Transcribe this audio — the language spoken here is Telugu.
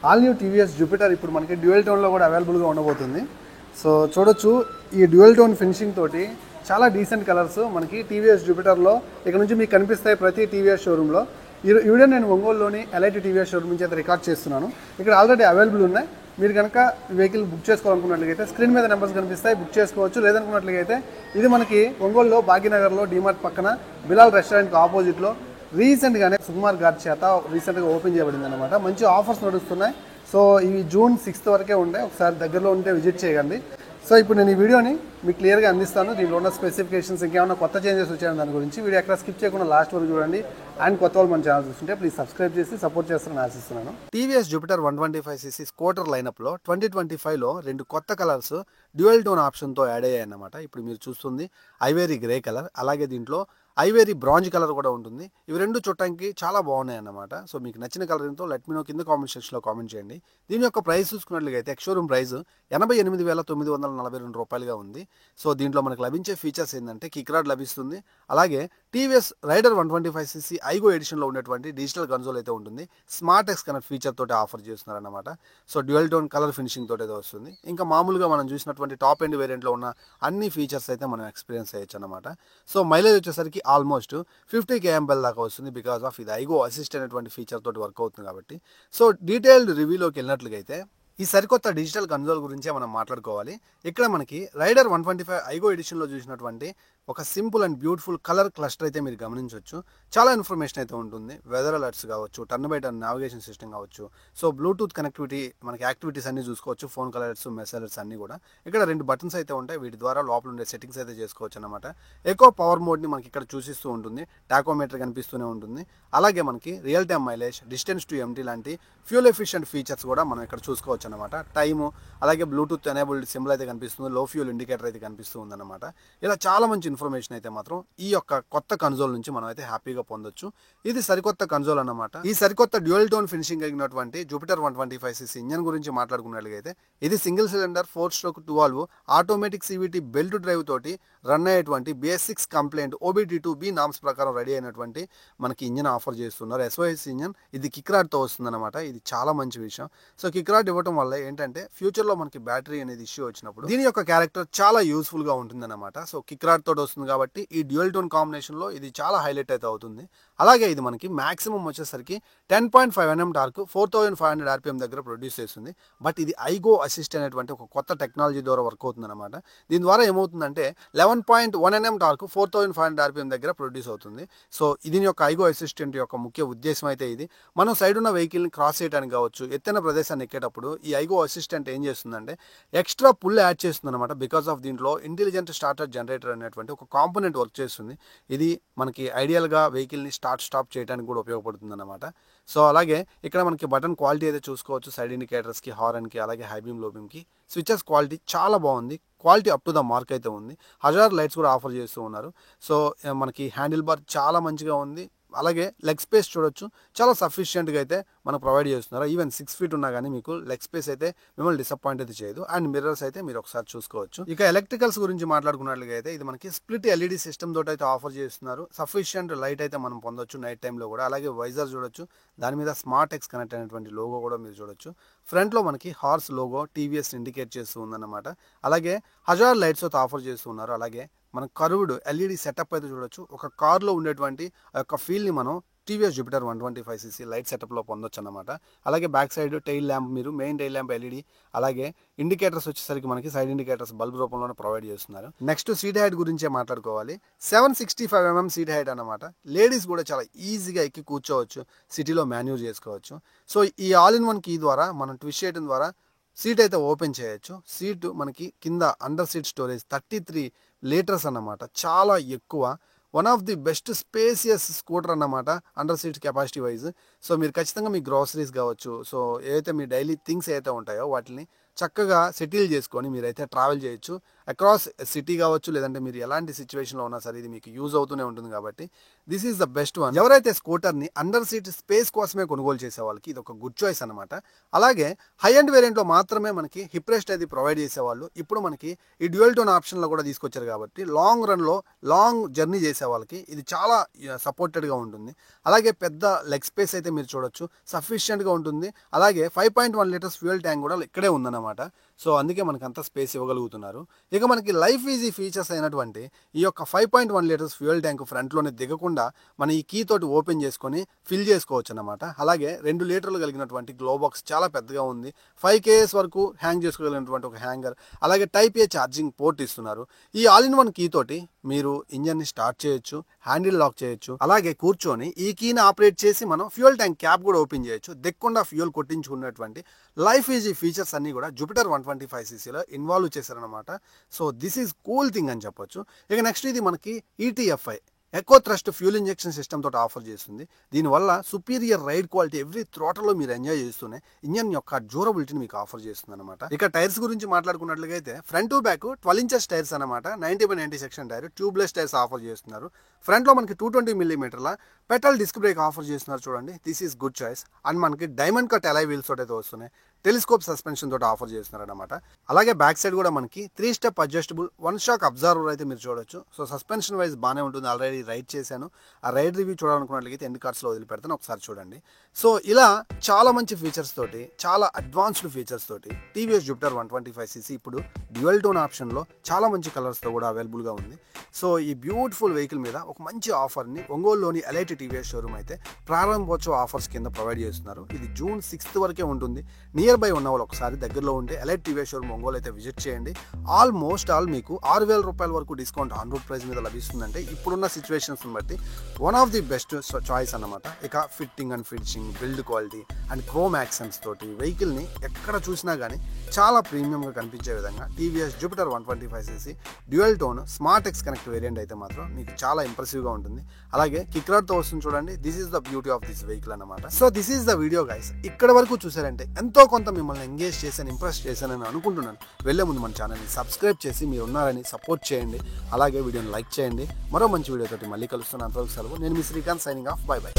ఆల్ న్యూ టీవీఎస్ జూపిటర్ ఇప్పుడు మనకి డ్యూయల్ టోన్లో కూడా అవైలబుల్గా ఉండబోతుంది. సో చూడొచ్చు ఈ డ్యూయల్ టోన్ ఫినిషింగ్ తోటి చాలా డీసెంట్ కలర్స్ మనకి టీవీఎస్ జూపిటర్లో ఇక్కడ నుంచి మీకు కనిపిస్తాయి ప్రతి టీవీఎస్ షోరూంలో. ఈ వీడియో నేను ఒంగోలులోని ఎల్ఐటి టీవీఎస్ షోరూమ్ నుంచి అయితే రికార్డ్ చేస్తున్నాను. ఇక్కడ ఆల్రెడీ అవైలబుల్ ఉన్నాయి. మీరు కనుక వెహికల్ బుక్ చేసుకోవాలనుకున్నట్లయితే స్క్రీన్ మీద నెంబర్స్ కనిపిస్తాయి, బుక్ చేసుకోవచ్చు. లేదనుకున్నట్లయితే ఇది మనకి ఒంగోలులో భాగ్యనగర్లో డీమార్ట్ పక్కన బిలాల్ రెస్టారెంట్కి ఆపోజిట్లో రీసెంట్గానే సుకుమార్ గారి చేత రీసెంట్గా ఓపెన్ చేయబడింది అనమాట. మంచి ఆఫర్స్ నడుస్తున్నాయి. సో ఇవి జూన్ 6 వరకే ఉంటాయి. ఒకసారి దగ్గరలో ఉంటే విజిట్ చేయండి. సో ఇప్పుడు నేను ఈ వీడియోని మీకు క్లియర్గా అందిస్తాను. దీంట్లో ఉన్న స్పెసిఫికేషన్స్, ఇంకేమైనా కొత్త చేంజెస్ వచ్చాయని దాని గురించి వీడియో ఎక్కడ స్కిప్ చేయకుండా లాస్ట్ వరకు చూడండి. అండ్ కొత్త వాళ్ళు మన ఛానల్ చూస్తుంటే ప్లీజ్ సబ్స్క్రైబ్ చేసి సపోర్ట్ చేస్తారని ఆశిస్తున్నాను. టీవీఎస్ జూపిటర్ 125cc స్కూటర్ లైనప్లో 2025లో 2 కొత్త కలర్స్ డ్యూయల్ టోన్ ఆప్షన్తో యాడ్ అయ్యాయి అన్నమాట. ఇప్పుడు మీరు చూస్తుంది ఐవేరీ గ్రే కలర్, అలాగే దీంట్లో ఐవేరీ బ్రాంజ్ కలర్ కూడా ఉంటుంది. ఇవి రెండు చూడటానికి చాలా బాగున్నాయి అన్నమాట. సో మీకు నచ్చిన కలర్ ఏంటో లెట్ మీ నో కింద కామెంట్ సెక్షన్లో కామెంట్ చేయండి. దీని యొక్క ప్రైస్ చూసుకున్నట్లయితే ఎక్స్షోరూమ్ ప్రైస్ 88,942 రూపాయలుగా ఉంది. సో దీంట్లో మనకు లభించే ఫీచర్స్ ఏంటంటే కిక్ రాడ్ లభిస్తుంది, అలాగే టీవీఎస్ రైడర్ 125cc ఐగో ఎడిషన్లో ఉన్నటువంటి డిజిటల్ కన్సోల్ అయితే ఉంటుంది. స్మార్ట్ ఎక్స్ కనెక్ట్ ఫీచర్ తోటి ఆఫర్ చేస్తున్నారన్నమాట. So dual tone colour finishing తోటి అయితే వస్తుంది. ఇంకా మామూలుగా మనం చూసినటువంటి టాప్ ఎండ్ వేరియంట్లో ఉన్న అన్ని ఫీచర్స్ అయితే మనం ఎక్స్పీరియన్స్ చేయొచ్చు అనమాట. సో మైలేజ్ వచ్చేసరికి ఆల్మోస్ట్ 50 kmph దాకా వస్తుంది. బికాస్ ఆఫ్ ఇది ఐగో అసిస్ట్ అనేటువంటి ఫీచర్ తోటి వర్క్ అవుతుంది కాబట్టి. సో డీటెయిల్డ్ రివ్యూలోకి వెళ్ళినట్లయితే ఈ సరికొత్త డిజిటల్ కన్సోల్ గురించే మనం మాట్లాడుకోవాలి. ఇక్కడ మనకి రైడర్ 125 ఐగో ఎడిషన్లో చూసినటువంటి ఒక simple and beautiful colour cluster అయితే మీరు గమనించవచ్చు. చాలా ఇన్ఫర్మేషన్ అయితే ఉంటుంది. వెదర్ అలర్ట్స్ కావచ్చు, turn by turn navigation system కావచ్చు, సో బ్లూటూత్ కనెక్టివిటీ, మనకి యాక్టివిటీస్ అన్ని చూసుకోవచ్చు, ఫోన్ కలర్స్, మెసేజ్ అలర్ట్స్ అన్ని కూడా. ఇక్కడ 2 బటన్స్ అయితే ఉంటాయి. వీటి ద్వారా లోపల ఉండే సెట్టింగ్స్ అయితే చేసుకోవచ్చు అనమాట. ఎకో పవర్ మోడ్ని మనకి ఇక్కడ చూసిస్తూ ఉంటుంది. టాకోమీటర్ కనిపిస్తూనే ఉంటుంది. అలాగే మనకి real time mileage, distance to empty లాంటి ఫ్యూల్ ఎఫిషియెంట్ ఫీచర్స్ కూడా మనం ఇక్కడ చూసుకోవచ్చు అనమాట. టైము, అలాగే బ్లూటూత్ ఎనేబుల్డ్ సింబల్ అయితే కనిపిస్తుంది, లో ఫ్యూల్ ఇండికేటర్ అయితే కనిపిస్తుంది అనమాట. ఇలా చాలా మంచి ఇన్ఫర్మేషన్ అయితే మాత్రం ఈ యొక్క కొత్త కన్సోల్ నుంచి మనం అయితే హ్యాపీగా పొందొచ్చు. ఇది సరికొత్త కన్సోల్ అన్నమాట. ఈ సరికొత్త డ్యూయల్ టోన్ ఫినిషింగ్ కలిగినటువంటి జూపిటర్ 125cc ఇంజన్ గురించి మాట్లాడుకున్నట్లయితే ఇది single cylinder 4-stroke 2-valve automatic CVT belt drive తోటి రన్ అయ్యేటువంటి BS6 కంప్లైంట్ OBD2B నామ్స్ ప్రకారం రెడీ అయినటువంటి మనకి ఇంజన్ ఆఫర్ చేస్తున్నారు. SOS engine. ఇది కిక్ రాడ్తో వస్తుందన్నమాట. ఇది చాలా మంచి విషయం. సో కిక్ రాడ్ ఇవ్వడం వల్ల ఏంటంటే ఫ్యూచర్లో మనకి బ్యాటరీ అనేది ఇష్యూ వచ్చినప్పుడు దీని యొక్క క్యారెక్టర్ చాలా యూస్ఫుల్గా ఉంటుందన్నమాట. సో కిక్ రాడ్ తోటి వస్తుంది కాబట్టి ఈ డ్యూయల్ టోన్ కాంబినేషన్లో ఇది చాలా హైలైట్ అయితే అవుతుంది. అలాగే ఇది మనకి మాక్సిమం వచ్చేసరికి 10.5 Nm టార్క్ 4500 RPM దగ్గర ప్రొడ్యూస్ చేస్తుంది. బట్ ఇది ఐగో అసిస్ట్ అనేటువంటి ఒక కొత్త టెక్నాలజీ ద్వారా వర్క్ అవుతుంది అనమాట. దీని ద్వారా ఏమవుతుందంటే 11.1 Nm టార్క్ 4500 RPM దగ్గర ప్రొడ్యూస్ అవుతుంది. సో దీని యొక్క ఐగో అసిస్టెంట్ యొక్క ముఖ్య ఉద్దేశం అయితే ఇది. మనం సైడ్ ఉన్న వెహికల్ని క్రాస్ చేయడానికి కావచ్చు, ఎత్తైన ప్రదేశాన్ని ఎక్కేటప్పుడు ఈ ఐగో అసిస్టెంట్ ఏం చేస్తుందంటే ఎక్స్ట్రా పుల్ యాడ్ చేస్తుంది అనమాట. బికాస్ ఆఫ్ దీంట్లో ఇంటెలిజెంట్ స్టార్టర్ జనరేటర్ అనేటువంటి ఒక కాంపోనెంట్ వర్క్ చేస్తుంది. ఇది మనకి ఐడియల్గా వెహికల్ని స్టాప్ చేయడానికి కూడా ఉపయోగపడుతుంది అనమాట. సో అలాగే ఇక్కడ మనకి బటన్ క్వాలిటీ అయితే చూసుకోవచ్చు. సైడ్ ఇండికేటర్స్కి, హారన్కి, అలాగే హై బీమ్, లో బీమ్కి స్విచెస్ క్వాలిటీ చాలా బాగుంది. Quality up to the mark అయితే ఉంది. హజార్ లైట్స్ కూడా ఆఫర్ చేస్తూ ఉన్నారు. సో మనకి హ్యాండిల్ బార్ చాలా మంచిగా ఉంది. అలాగే లెగ్ స్పేస్ చూడొచ్చు, చాలా సఫిషియెంట్గా అయితే మనకు ప్రొవైడ్ చేస్తున్నారు. ఈవెన్ 6 feet ఉన్నా కానీ మీకు లెగ్ స్పేస్ అయితే మిమ్మల్ని డిసప్పాయింట్ అయితే చేయదు. అండ్ మిర్రర్స్ అయితే మీరు ఒకసారి చూసుకోవచ్చు. ఇక ఎలక్ట్రికల్స్ గురించి మాట్లాడుకున్నట్లుగా అయితే ఇది మనకి స్ప్లిట్ LED సిస్టమ్ తోటి అయితే ఆఫర్ చేస్తున్నారు. సఫిషియెంట్ లైట్ అయితే మనం పొందొచ్చు నైట్ టైంలో కూడా. అలాగే వైజర్ చూడొచ్చు, దాని మీద స్మార్ట్ ఎక్స్ కనెక్ట్ అయినటువంటి లోగో కూడా మీరు చూడొచ్చు. ఫ్రంట్లో మనకి హార్స్ లోగో TVS ఇండికేట్ చేస్తూ ఉందన్నమాట. అలాగే హజార్ లైట్స్ అయితే ఆఫర్ చేస్తూ ఉన్నారు. అలాగే మన కర్వ్డ్ LED సెటప్ అయితే చూడొచ్చు. ఒక కార్లో ఉండేటువంటి ఆ యొక్క ఫీల్ని మనం టీవీఎస్ జూపిటర్ 125cc లైట్ సెటప్లో పొందొచ్చు అన్నమాట. అలాగే బ్యాక్ సైడ్ టైల్ ల్యాంప్, మీరు మెయిన్ టైల్ ల్యాంప్ LED, అలాగే ఇండికేటర్స్ వచ్చేసరికి మనకి సైడ్ ఇండికేటర్స్ బల్బ్ రూపంలోనే ప్రొవైడ్ చేస్తున్నారు. నెక్స్ట్ సీట్ హైట్ గురించే మాట్లాడుకోవాలి. 765 mm సీట్ హైట్ అనమాట. లేడీస్ కూడా చాలా ఈజీగా ఎక్కి కూర్చోవచ్చు, సిటీలో మాన్యూర్ చేసుకోవచ్చు. సో ఈ ఆల్ ఇన్ వన్ కీ ద్వారా మనం ట్విస్ట్ చేయడం ద్వారా సీట్ అయితే ఓపెన్ చేయొచ్చు. సీటు మనకి కింద అండర్ సీట్ స్టోరేజ్ 33 లీటర్స్ అన్నమాట. చాలా ఎక్కువ. One of the best spacious scooter అన్నమాట under seat capacity wise. So మీరు ఖచ్చితంగా మీ గ్రాసరీస్ కావచ్చు, సో ఏదైతే మీ డైలీ థింగ్స్ ఏదైతే ఉంటాయో వాటిని చక్కగా సెటిల్ చేసుకొని మీరైతే ట్రావెల్ చేయొచ్చు అక్రాస్ సిటీ కావచ్చు, లేదంటే మీరు ఎలాంటి సిచ్యువేషన్లో ఉన్నా సరే ఇది మీకు యూజ్ అవుతూనే ఉంటుంది. కాబట్టి this is the best one. ఎవరైతే స్కూటర్ని అండర్ సీట్ స్పేస్ కోసమే కొనుగోలు చేసే వాళ్ళకి ఇది ఒక గుడ్ చాయిస్ అనమాట. అలాగే హై అండ్ వేరియంట్లో మాత్రమే మనకి హిప్ రెస్ట్ అది ప్రొవైడ్ చేసేవాళ్ళు ఇప్పుడు మనకి ఈ డ్యూయల్ టోన్ ఆప్షన్లో కూడా తీసుకొచ్చారు. కాబట్టి లాంగ్ రన్లో లాంగ్ జర్నీ చేసే వాళ్ళకి ఇది చాలా సపోర్టెడ్గా ఉంటుంది. అలాగే పెద్ద లెగ్ స్పేస్ అయితే మీరు చూడొచ్చు, సఫిషియెంట్గా ఉంటుంది. అలాగే 5.1 లీటర్స్ ఫ్యూయల్ ట్యాంక్ కూడా ఇక్కడే ఉందన్నమాట. సో అందుకే మనకి అంత స్పేస్ ఇవ్వగలుగుతున్నారు. ఇక మనకి లైఫ్ ఈజీ ఫీచర్స్ అయినటువంటి ఈ యొక్క 5.1 లీటర్స్ ఫ్యూయల్ ట్యాంక్ ఫ్రంట్లోనే దిగకుండా మన ఈ కీ తోటి ఓపెన్ చేసుకొని ఫిల్ చేసుకోవచ్చు అన్నమాట. అలాగే 2 లీటర్లు కలిగినటువంటి గ్లో బాక్స్ చాలా పెద్దగా ఉంది. 5 kgs వరకు హ్యాంగ్ చేసుకోగలిగినటువంటి ఒక హ్యాంగర్, అలాగే టైప్ ఏ ఛార్జింగ్ పోర్ట్ ఇస్తున్నారు. ఈ ఆల్ ఇన్ వన్ కీ తోటి మీరు ఇంజన్ని స్టార్ట్ చేయొచ్చు, హ్యాండిల్ లాక్ చేయొచ్చు, అలాగే కూర్చొని ఈ కీని ఆపరేట్ చేసి మనం ఫ్యూయల్ ట్యాంక్ క్యాప్ కూడా ఓపెన్ చేయొచ్చు. దిక్కుండా ఫ్యూయల్ కొట్టించుకున్నటువంటి లైఫ్ ఈజీ ఫీచర్స్ అన్ని కూడా జూపిటర్ 125cc ఇన్వాల్వ్ చేశారనమాట. So this is cool thing అని చెప్పొచ్చు. ఇక నెక్స్ట్ ఇది మనకి ETFI eco thrust fuel injection system తోటి ఆఫర్ చేస్తుంది. దీనివల్ల సుపీరియర్ రైడ్ క్వాలిటీ ఎవ్రీ థ్రోటల్లో మీరు ఎంజాయ్ చేస్తూనే ఇంజన్ యొక్క డ్యూరబిలిటీని మీకు ఆఫర్ చేస్తుంది అనమాట. ఇక టైర్స్ గురించి మాట్లాడుకున్నట్లయితే front to back 12 inches tyres అనమాట. 90/90 section tyre, tubeless tyres offer చేస్తున్నారు. ఫ్రంట్లో మనకి 220mm petal disc brake offer చేస్తున్నారు. చూడండి, this is good choice. And మనకి డైమండ్ కట్ అలై వీల్స్ తోటి అయితే వస్తున్నాయి. టెలిస్కోప్ సస్పెన్షన్ తోటి ఆఫర్ చేస్తున్నారు అనమాట. అలాగే బ్యాక్ సైడ్ కూడా మనకి 3 step అడ్జస్టబుల్ 1 shock అబ్జర్వర్ అయితే మీరు చూడొచ్చు. సో సస్పెన్షన్ వైజ్ బాగానే ఉంటుంది. ఆల్రెడీ రైడ్ చేశాను. ఆ రైడ్ రివ్యూ చూడాలనుకున్నట్లయితే ఎండ్ కార్డ్స్లో వదిలిపెడతాను, ఒకసారి చూడండి. సో ఇలా చాలా మంచి ఫీచర్స్ తోటి, చాలా అడ్వాన్స్డ్ ఫీచర్స్ తోటి టీవీఎస్ జూపిటర్ 125cc ఇప్పుడు డ్యూయల్ టోన్ ఆప్షన్లో చాలా మంచి కలర్స్తో కూడా అవైలబుల్గా ఉంది. సో ఈ బ్యూటిఫుల్ వెహికల్ మీద ఒక మంచి ఆఫర్ని ఒంగోలులోని ఎలైట్ టీవీఎస్ షోరూమ్ అయితే ప్రారంభోత్సవ ఆఫర్స్ కింద ప్రొవైడ్ చేస్తున్నారు. ఇది June 6th వరకే ఉంటుంది. నియర్ బై ఉన్న వాళ్ళు ఒకసారి దగ్గరలో ఉంటే ఎలైట్ టీవీఎస్ షోరూమ్ ఒంగోలు అయితే విజిట్ చేయండి. ఆల్మోస్ట్ ఆల్ మీకు 6,000 రూపాయల వరకు డిస్కౌంట్ ఆన్ రోడ్ ప్రైస్ మీద లభిస్తుందంటే ఇప్పుడున్న సిచ్యువేషన్స్ బట్టి one of the best choice అన్నమాట. ఇక fitting and finishing, build quality and chrome accents తోటి వెహికల్ని ఎక్కడ చూసినా కానీ చాలా ప్రీమియంగా కనిపించే విధంగా TVS Jupiter 125cc dual tone smart X connect variant అయితే మాత్రం మీకు చాలా ఇంప్రెసివ్గా ఉంటుంది. అలాగే కిక్రాడ్తో వస్తుంది చూడండి. This is the beauty of this vehicle అన్నమాట. So this is the video guys. ఇక్కడ వరకు చూసారంటే ఎంతో కొంత మిమ్మల్ని ఎంగేజ్ చేశాను, ఇంప్రెస్ చేశానని అనుకుంటున్నాను. వెళ్ళే ముందు మన ఛానల్ని సబ్స్క్రైబ్ చేసి మీరు ఉన్నారని సపోర్ట్ చేయండి. అలాగే వీడియోని లైక్ చేయండి. మరో మంచి వీడియోతోటి మళ్ళీ కలుస్తున్నాను. అంతవరకు సెలవు. నేను మీ Srikanth, signing off. Bye by.